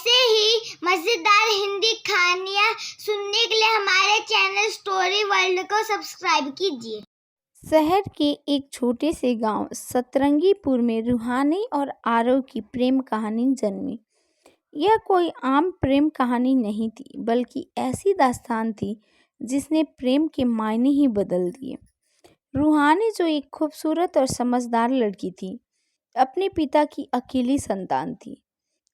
ऐसे ही मजेदार हिंदी कहानियाँ सुनने के लिए हमारे चैनल स्टोरी वर्ल्ड को सब्सक्राइब कीजिए। शहर के एक छोटे से गांव सतरंगीपुर में रूहानी और आरव की प्रेम कहानी जन्मी। यह कोई आम प्रेम कहानी नहीं थी, बल्कि ऐसी दास्तान थी जिसने प्रेम के मायने ही बदल दिए। रूहानी, जो एक खूबसूरत और समझदार लड़की थी, अपने पिता की अकेली संतान थी।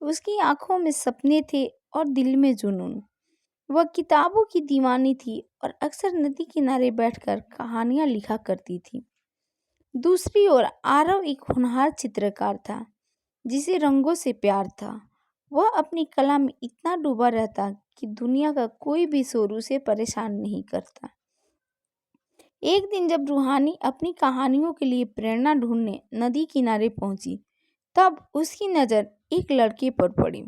उसकी आंखों में सपने थे और दिल में जुनून। वह किताबों की दीवानी थी और अक्सर नदी किनारे बैठकर कहानियां लिखा करती थी। दूसरी ओर आरव एक होनहार चित्रकार था, जिसे रंगों से प्यार था। वह अपनी कला में इतना डूबा रहता कि दुनिया का कोई भी शोर उसे परेशान नहीं करता। एक दिन जब रूहानी अपनी कहानियों के लिए प्रेरणा ढूंढने नदी किनारे पहुंची, तब उसकी नज़र एक लड़के पर पड़ी।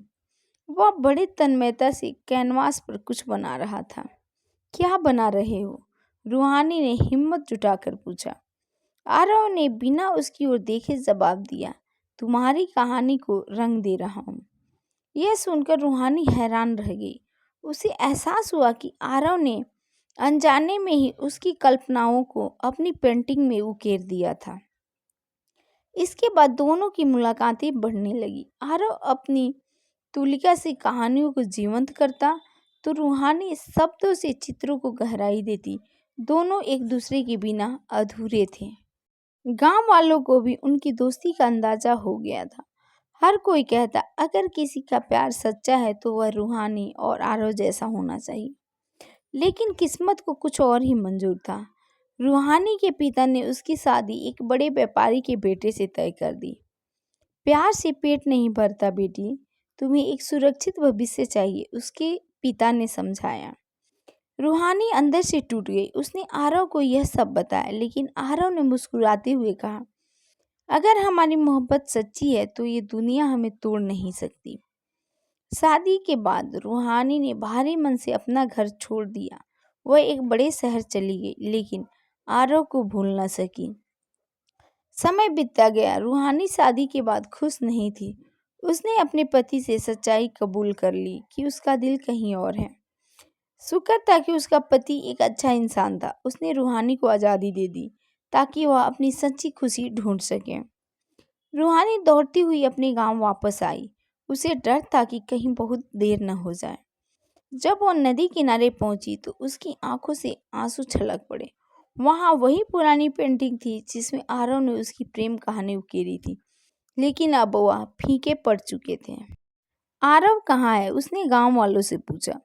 वह बड़े तन्मयता से कैनवास पर कुछ बना रहा था। क्या बना रहे हो? रूहानी ने हिम्मत जुटाकर पूछा। आरव ने बिना उसकी ओर देखे जवाब दिया, तुम्हारी कहानी को रंग दे रहा हूँ। यह सुनकर रूहानी हैरान रह गई। उसे एहसास हुआ कि आरव ने अनजाने में ही उसकी कल्पनाओं को अपनी पेंटिंग में उकेर दिया था। इसके बाद दोनों की मुलाकातें बढ़ने लगी। आरव अपनी तुलिका से कहानियों को जीवंत करता, तो रूहानी शब्दों से चित्रों को गहराई देती। दोनों एक दूसरे के बिना अधूरे थे। गांव वालों को भी उनकी दोस्ती का अंदाजा हो गया था। हर कोई कहता, अगर किसी का प्यार सच्चा है तो वह रूहानी और आरव जैसा होना चाहिए। लेकिन किस्मत को कुछ और ही मंजूर था। रूहानी के पिता ने उसकी शादी एक बड़े व्यापारी के बेटे से तय कर दी। प्यार से पेट नहीं भरता बेटी, तुम्हें एक सुरक्षित भविष्य चाहिए, उसके पिता ने समझाया। रूहानी अंदर से टूट गई। उसने आरव को यह सब बताया, लेकिन आरव ने मुस्कुराते हुए कहा, अगर हमारी मोहब्बत सच्ची है तो ये दुनिया हमें तोड़ नहीं सकती। शादी के बाद रूहानी ने भारी मन से अपना घर छोड़ दिया। वह एक बड़े शहर चली गई, लेकिन आरव को भूल न सकी। समय बीतता गया। रूहानी शादी के बाद खुश नहीं थी। उसने अपने पति से सच्चाई कबूल कर ली कि उसका दिल कहीं और है। शुक्र था कि उसका पति एक अच्छा इंसान था। उसने रूहानी को आज़ादी दे दी ताकि वह अपनी सच्ची खुशी ढूंढ सके। रूहानी दौड़ती हुई अपने गांव वापस आई। उसे डर था कि कहीं बहुत देर न हो जाए। जब वह नदी किनारे पहुंची तो उसकी आंखों से आंसू छलक पड़े। वहां वही पुरानी पेंटिंग थी जिसमें आरव ने उसकी प्रेम कहानी उकेरी थी, लेकिन अब वह फीके पड़ चुके थे। आरव कहाँ है? उसने गांव वालों से पूछा।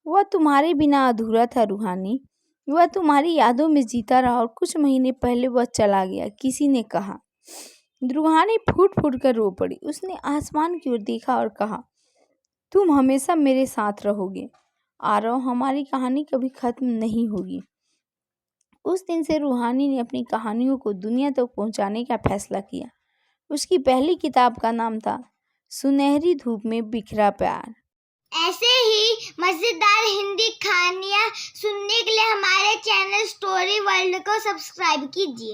वह तुम्हारे बिना अधूरा था रूहानी। वह तुम्हारी यादों में जीता रहा और कुछ महीने पहले वह चला गया, किसी ने कहा। रूहानी फूट फूट कर रो पड़ी। उसने आसमान की ओर देखा और कहा, तुम हमेशा मेरे साथ रहोगे आरव, हमारी कहानी कभी खत्म नहीं होगी। उस दिन से रूहानी ने अपनी कहानियों को दुनिया तक पहुंचाने का फैसला किया। उसकी पहली किताब का नाम था सुनहरी धूप में बिखरा प्यार। ऐसे ही मजेदार हिंदी कहानियाँ सुनने के लिए हमारे चैनल स्टोरी वर्ल्ड को सब्सक्राइब कीजिए।